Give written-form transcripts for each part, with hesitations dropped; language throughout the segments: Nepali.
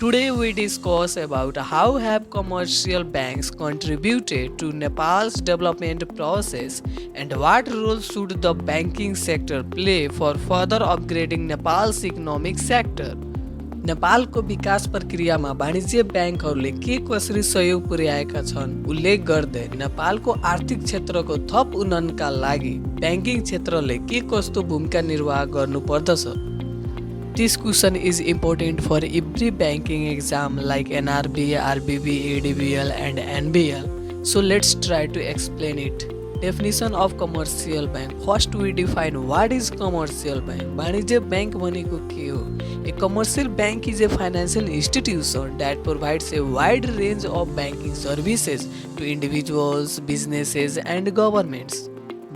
Today we discuss about how have commercial banks contributed to Nepal's development process and what role should the banking sector play for further upgrading Nepal's economic sector. नेपालको विकास प्रक्रियामा वाणिज्य ब्याङ्कहरूले के कसरी सहयोग पुर्याएका छन् उल्लेख गर्दै नेपालको आर्थिक क्षेत्रको थप उन्नयनका लागि ब्याङ्किङ क्षेत्रले के कस्तो भूमिका निर्वाह गर्नुपर्दछ. This question is important for every banking exam like NRB, RBB, ADBL and NBL. So let's try to explain it. Definition of commercial bank. First we define what is commercial bank. वाणिज्य बैंक भनेको के हो? A commercial bank is a financial institution that provides a wide range of banking services to individuals, businesses and governments.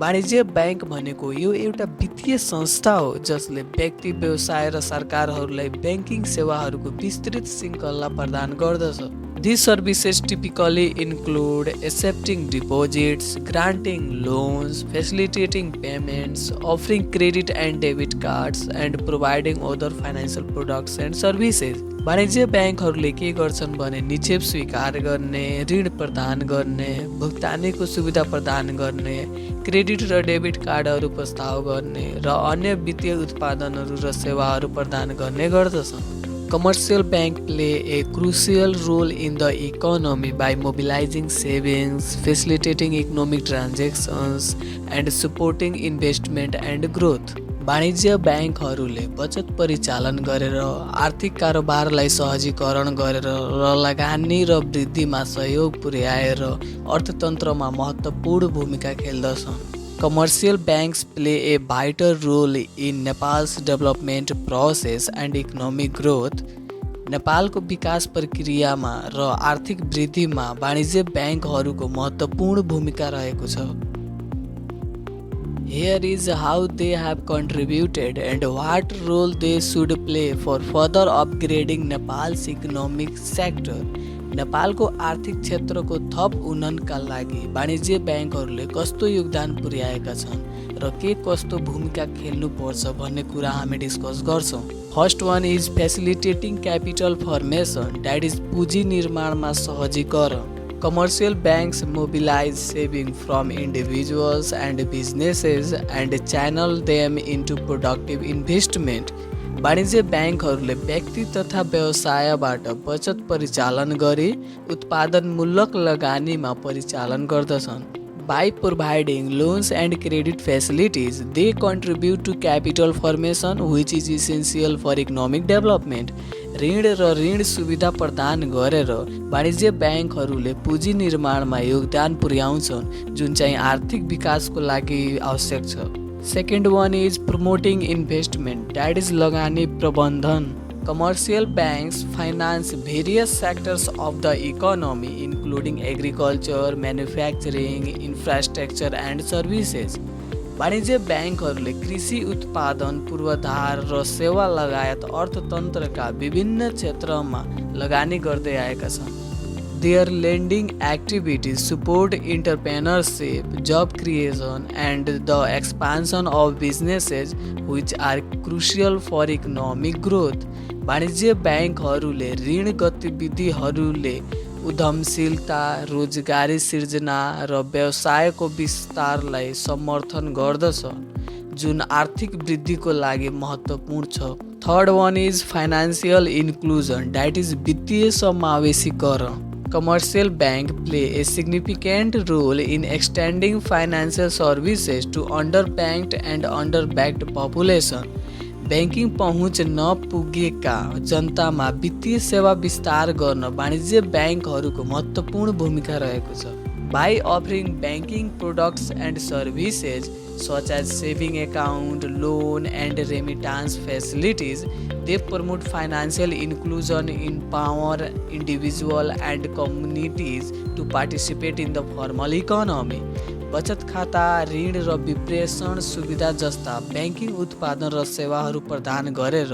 वाणिज्य बैंक भनेको यो एउटा वित्तीय संस्था हो जसले व्यक्ति, व्यवसाय र सरकारहरूलाई ब्याङ्किङ सेवाहरूको विस्तृत श्रृङ्खला प्रदान गर्दछ. These services typically include accepting deposits, granting loans, facilitating payments, offering credit and debit cards, and providing other financial products and services. वाणिज्य ब्याङ्कहरूले के गर्छन् भने निक्षेप स्वीकार गर्ने, ऋण प्रदान गर्ने, भुक्तानीको सुविधा प्रदान गर्ने, क्रेडिट र डेबिट कार्डहरू प्रस्ताव गर्ने र अन्य वित्तीय उत्पादनहरू र सेवाहरू प्रदान गर्ने गर्दछन्. Commercial banks play a crucial role in the economy by mobilizing savings, facilitating economic transactions, and supporting investment and growth. वाणिज्य ब्याङ्कहरूले बचत परिचालन गरेर आर्थिक कारोबारलाई सहजीकरण गरेर र लगानी र वृद्धिमा सहयोग पुर्याएर अर्थतन्त्रमा महत्त्वपूर्ण भूमिका खेल्दछन्. Commercial banks play a vital role in Nepal's development process and economic growth. नेपालको विकास प्रक्रियामा र आर्थिक वृद्धिमा वाणिज्य ब्याङ्कहरूको महत्त्वपूर्ण भूमिका रहेको छ. Here is how they have contributed and what role they should play for further upgrading Nepal's economic sector. नेपालको आर्थिक क्षेत्रको थप उन्नयनका लागि वाणिज्य ब्याङ्कहरूले कस्तो योगदान पुर्याएका छन् र के कस्तो भूमिका खेल्नुपर्छ भन्ने कुरा हामी डिस्कस गर्छौँ. First one is facilitating capital formation, that is पुँजी निर्माणमा सहजीकरण. Commercial banks mobilize savings from individuals and businesses and channel them into productive investment. वाणिज्य ब्याङ्कहरूले व्यक्ति तथा व्यवसायबाट बचत परिचालन गरी उत्पादनमूलक लगानीमा परिचालन गर्दछन्. By providing loans and credit facilities, they contribute to capital formation which is essential for economic development. ऋण र ऋण सुविधा प्रदान गरेर वाणिज्य ब्याङ्कहरूले पुँजी निर्माणमा योगदान पुर्याउँछन् जुन चाहिँ आर्थिक विकासको लागि आवश्यक छ. Second one is promoting investment, that is लगानी प्रबन्धन. Commercial banks finance various sectors of the economy including agriculture, manufacturing, infrastructure and services. वाणिज्य ब्याङ्कहरूले कृषि उत्पादन, पूर्वाधार र सेवा लगायत अर्थतन्त्रका विभिन्न क्षेत्रमा लगानी गर्दै आएका छन्. Their lending activities support entrepreneurship, job creation, and the expansion of businesses which are crucial for economic growth. वाणिज्य ब्याङ्कहरूले ऋण गतिविधिहरूले उद्यमशीलता, रोजगारी सिर्जना र व्यवसायको विस्तारलाई समर्थन गर्दछ जुन आर्थिक वृद्धिको लागि महत्त्वपूर्ण छ. Third one is financial inclusion, that is वित्तीय समावेशीकरण. Commercial banks play a significant role in extending financial services to underbanked and underbanked population. Banking पहुँच नपुगेका जनतामा वित्तीय सेवा विस्तार गर्न वाणिज्य ब्याङ्कहरूको महत्त्वपूर्ण भूमिका रहेको छ. By offering banking products and services such as saving account, loan and remittance facilities, they promote financial inclusion, empower individuals and communities to participate in the formal economy. बचत खाता, ऋण र विप्रेषण सुविधा जस्ता ब्याङ्किङ उत्पादन र सेवाहरू प्रदान गरेर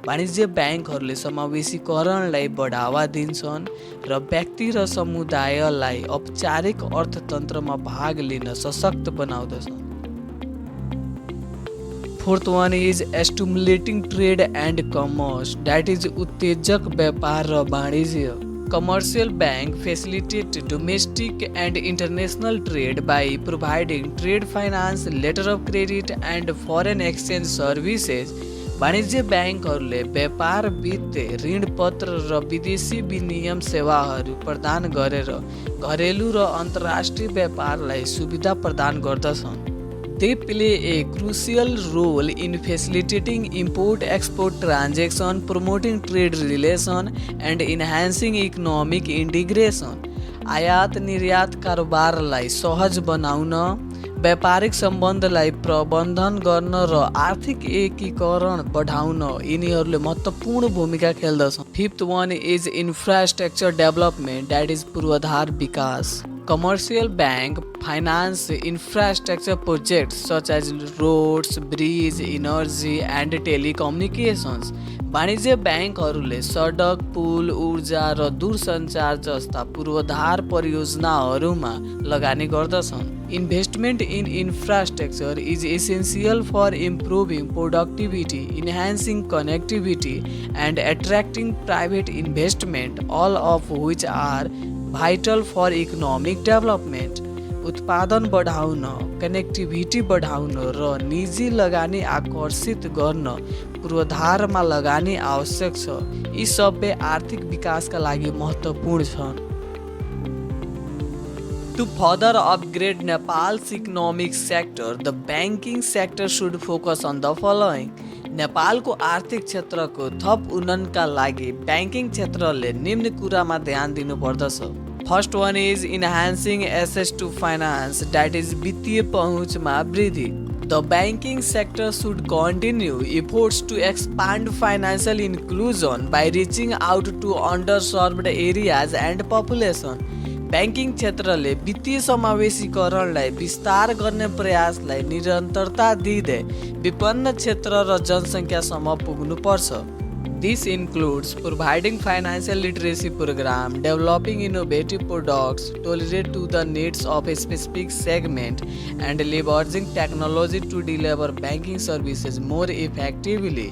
वाणिज्य ब्याङ्कहरूले समावेशीकरणलाई बढावा दिन्छन् र व्यक्ति र समुदायलाई औपचारिक अर्थतन्त्रमा भाग लिन सशक्त बनाउँदछन्. Fourth one is stimulating trade and commerce, that is उत्तेजक व्यापार र वाणिज्य। Commercial bank facilitate domestic and international trade by providing trade finance, letter of credit and foreign exchange services। वाणिज्य ब्याङ्कहरूले व्यापार वित्त, ऋण पत्र र विदेशी विनिमय सेवाहरू प्रदान गरेर घरेलु र अन्तर्राष्ट्रिय व्यापारलाई सुविधा प्रदान गर्दछन्। They play a crucial role in facilitating import-export transactions, promoting trade relations, and enhancing economic integration। आयात निर्यात कारोबारलाई सहज बनाउन, व्यापारिक सम्बन्धलाई प्रबन्धन गर्न र आर्थिक एकीकरण बढाउन यिनीहरूले महत्त्वपूर्ण भूमिका खेल्दछन्। Fifth one is infrastructure development, that is पूर्वाधार विकास। Commercial bank finance infrastructure projects such as roads, bridges, energy and telecommunications। वाणिज्य ब्याङ्कहरूले सडक, पुल, ऊर्जा र दूरसञ्चार जस्ता पूर्वाधार परियोजनाहरूमा लगानी गर्दछन्। Investment in infrastructure is essential for improving productivity, enhancing connectivity, and attracting private investment, all of which are vital for economic development। उत्पादन बढाउन, कनेक्टिभिटी बढाउन र निजी लगानी आकर्षित गर्न पूर्वाधारमा लगानी आवश्यक छ। यी सबै आर्थिक विकासका लागि महत्त्वपूर्ण छन्। To further upgrade Nepal's economic sector, the banking sector should focus on the following। नेपालको आर्थिक क्षेत्रको थप उन्नयनका लागि ब्याङ्किङ क्षेत्रले निम्न कुरामा ध्यान दिनुपर्दछ। First one is enhancing access to finance, that is वित्तीय पहुँचमा वृद्धि। The banking sector should continue efforts to expand financial inclusion by reaching out to underserved areas and population। Banking क्षेत्रले वित्तीय समावेशीकरणलाई विस्तार गर्ने प्रयासलाई निरन्तरता दिँदै विपन्न क्षेत्र र जनसङ्ख्यासम्म पुग्नुपर्छ। This includes providing financial literacy program, developing innovative products tailored to the needs of a specific segment, and leveraging technology to deliver banking services more effectively।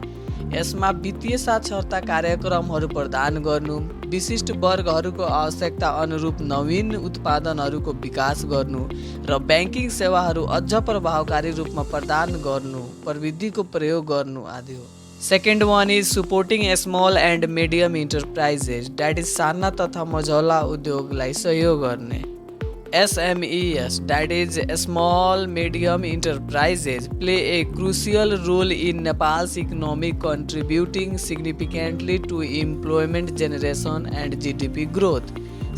यसमा वित्तीय साक्षरता कार्यक्रमहरू प्रदान गर्नु, विशिष्ट वर्गहरूको आवश्यकता अनुरूप नवीन उत्पादनहरूको विकास गर्नु र ब्याङ्किङ सेवाहरू अझ प्रभावकारी रूपमा प्रदान गर्नु, प्रविधिको प्रयोग गर्नु आदि हो। Second one is supporting small and medium enterprises, that is साना तथा मझौला उद्योगलाई सहयोग गर्ने। SMEs, that is small medium enterprises, play a crucial role in Nepal's economy, contributing significantly to employment generation and GDP growth।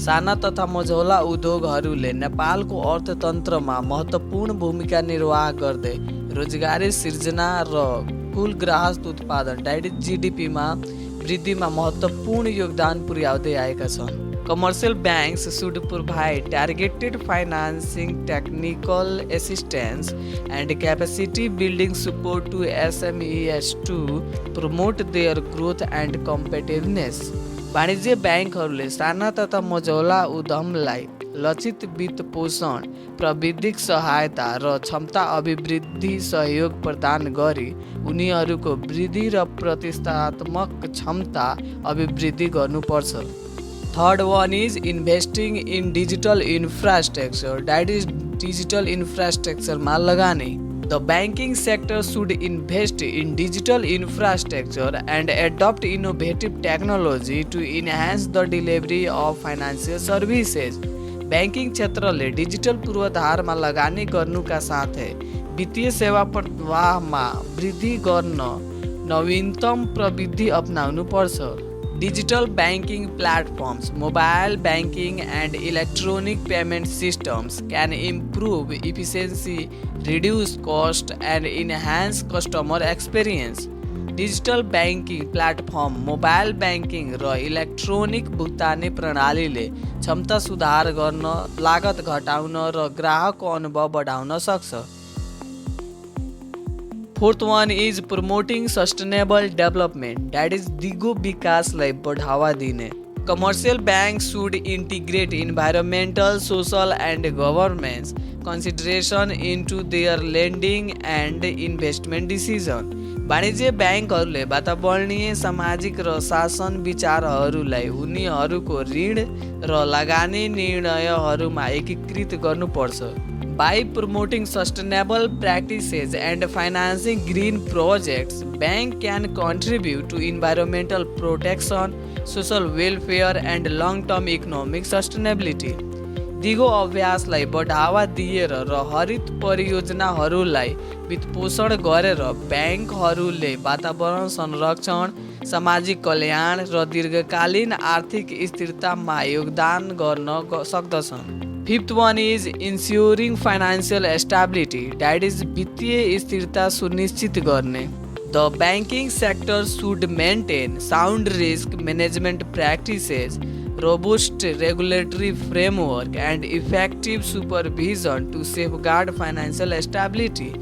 साना तथा मझौला उद्योगहरूले नेपालको अर्थतन्त्रमा महत्त्वपूर्ण भूमिका निर्वाह गर्दै रोजगारी सिर्जना र कुल ग्राहक उत्पादन दैट इज GDPमा वृद्धिमा महत्त्वपूर्ण योगदान पुर्याउँदै आएका छन्। Commercial banks should provide targeted financing, technical assistance, and capacity building support to SMEs to promote their growth and competitiveness। वाणिज्य ब्याङ्कहरूले साना तथा मझौला उद्यमलाई लक्षित वित्त पोषण, प्रविधिक सहायता र क्षमता अभिवृद्धि सहयोग प्रदान गरी उनीहरूको वृद्धि र प्रतिस्पर्धात्मक क्षमता अभिवृद्धि गर्नुपर्छ। Third one is investing in digital infrastructure, that is digital इन्फ्रास्ट्रक्चरमा लगानी। The banking sector should invest in digital infrastructure and adopt innovative technology to enhance the delivery of financial services। Banking क्षेत्रले डिजिटल पूर्वाधारमा लगानी गर्नुका साथै वित्तीय सेवा प्रवाहमा वृद्धि गर्न नवीनतम प्रविधि अपनाउनु पर्छ। Digital banking platforms, mobile banking and electronic payment systems can improve efficiency, reduce cost and enhance customer experience। Digital banking platform, mobile banking र इलेक्ट्रोनिक भुक्तानी प्रणालीले क्षमता सुधार गर्न, लागत घटाउन र ग्राहकको अनुभव बढाउन सक्छ। Fourth one is promoting sustainable development, that is दिगो विकासलाई बढावा दिने। Commercial banks should integrate environmental, social, and governance consideration into their lending and investment decision. वाणिज्य ब्याङ्कहरूले वातावरणीय सामाजिक र शासन विचारहरूलाई उनीहरूको ऋण र लगानी निर्णयहरूमा एकीकृत गर्नुपर्छ. By promoting sustainable practices and financing green projects, bank can contribute to environmental protection, social welfare, and long-term economic sustainability. दिगो अभ्यासलाई बढावा दिएर र हरित परियोजनाहरूलाई वित्तपोषण गरेर ब्याङ्कहरूले वातावरण संरक्षण, सामाजिक कल्याण र दीर्घकालीन आर्थिक स्थिरतामा योगदान गर्न सक्दछन्. Fifth one is ensuring financial stability, that is वित्तीय स्थिरता सुनिश्चित गर्ने. The banking sector should maintain sound risk management practices, robust regulatory framework, and effective supervision to safeguard financial stability.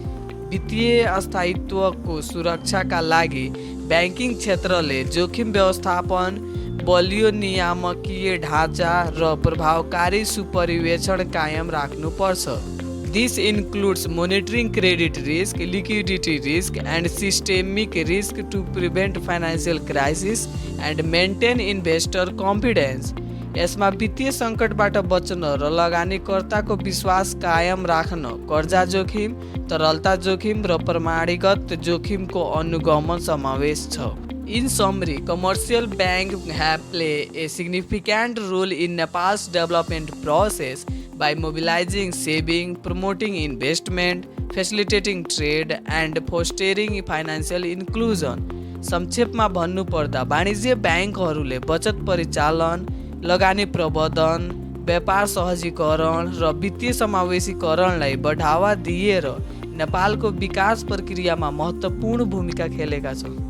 वित्तीय स्थायित्वको सुरक्षाका लागि ब्याङ्किङ क्षेत्रले जोखिम व्यवस्थापन, बलियो नियामकीय ढाँचा र प्रभावकारी सुपरिवेक्षण कायम राख्नुपर्छ. This includes monitoring credit risk, liquidity risk, and systemic risk to prevent financial crisis and maintain investor confidence. यसमा वित्तीय सङ्कटबाट बच्न र लगानीकर्ताको विश्वास कायम राख्न, कर्जा जोखिम, तरलता जोखिम र प्रमाणीगत जोखिमको अनुगमन समावेश छ. In summary, commercial banks have played a significant role in Nepal's development process by mobilizing saving, promoting investment, facilitating trade, and fostering financial inclusion. संक्षेपमा भन्नुपर्दा वाणिज्य ब्याङ्कहरूले बचत परिचालन, लगानी प्रबन्धन, व्यापार सहजीकरण र वित्तीय समावेशीकरणलाई बढावा दिएर नेपालको विकास प्रक्रियामा महत्त्वपूर्ण भूमिका खेलेका छन्.